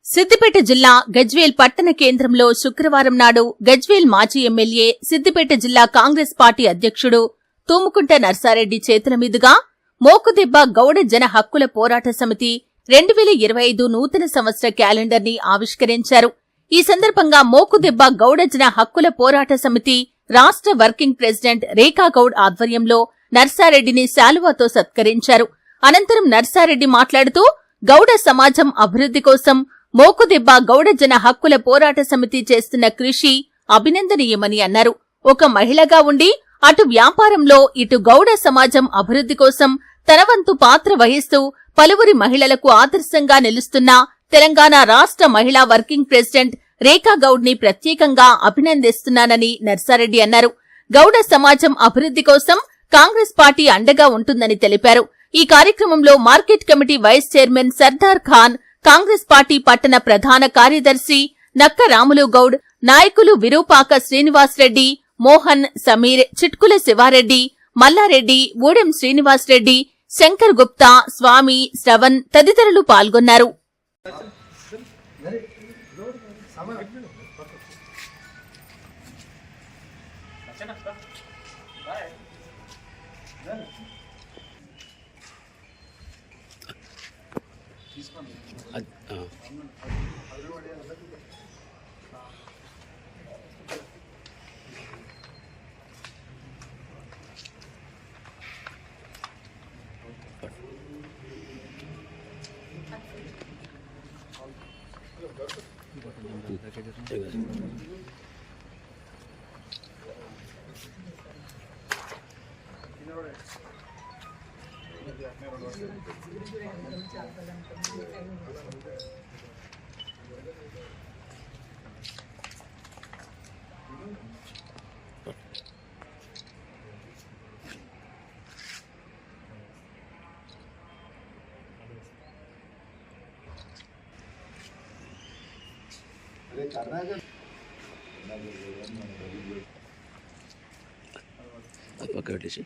సిద్దిపేట జిల్లా గజ్వేల్ పట్టణ కేంద్రంలో శుక్రవారం నాడు గజ్వేల్ మాజీ ఎమ్మెల్యే సిద్దిపేట జిల్లా కాంగ్రెస్ పార్టీ అధ్యక్షుడు తూముకుంట నర్సారెడ్డి చేతుల మీదుగా మోకుదెబ్బ గౌడ జన హక్కుల పోరాట సమితి 2025 నూతన సంవత్సర క్యాలెండర్ ని ఆవిష్కరించారు. ఈ సందర్భంగా మోకుదెబ్బ గౌడ జన హక్కుల పోరాట సమితి రాష్ట్ర వర్కింగ్ ప్రెసిడెంట్ రేఖా గౌడ్ ఆధ్వర్యంలో నర్సారెడ్డిని శాలువాతో సత్కరించారు. అనంతరం నర్సారెడ్డి మాట్లాడుతూ గౌడ సమాజం అభివృద్ధి కోసం మోకుదెబ్బ గౌడ జన హక్కుల పోరాట సమితి చేస్తున్న కృషి అభినందనీయమని అన్నారు. ఒక మహిళగా ఉండి అటు వ్యాపారంలో ఇటు గౌడ సమాజం అభివృద్ధి కోసం తన వంతు పాత్ర వహిస్తూ పలువురి మహిళలకు ఆదర్శంగా నిలుస్తున్న తెలంగాణ రాష్ట్ర మహిళా వర్కింగ్ ప్రెసిడెంట్ రేఖా గౌడ్ ని ప్రత్యేకంగా అభినందిస్తున్నానని నర్సారెడ్డి అన్నారు. గౌడ సమాజం అభివృద్ధి కోసం కాంగ్రెస్ పార్టీ అండగా ఉంటుందని తెలిపారు. ఈ కార్యక్రమంలో market committee vice chairman Sardar Khan, Congress party పట్టణ ప్రధాన కార్యదర్శి నక్క రాములు గౌడ్, నాయకులు విరూపాక శ్రీనివాసరెడ్డి, మోహన్, సమీర్, చిట్కుల శివారెడ్డి, మల్లారెడ్డి, ఊడెం శ్రీనివాసరెడ్డి, శంకర్ గుప్తా, స్వామి, శ్రవణ్ తదితరులు పాల్గొన్నారు. పక్క పెట్టేసి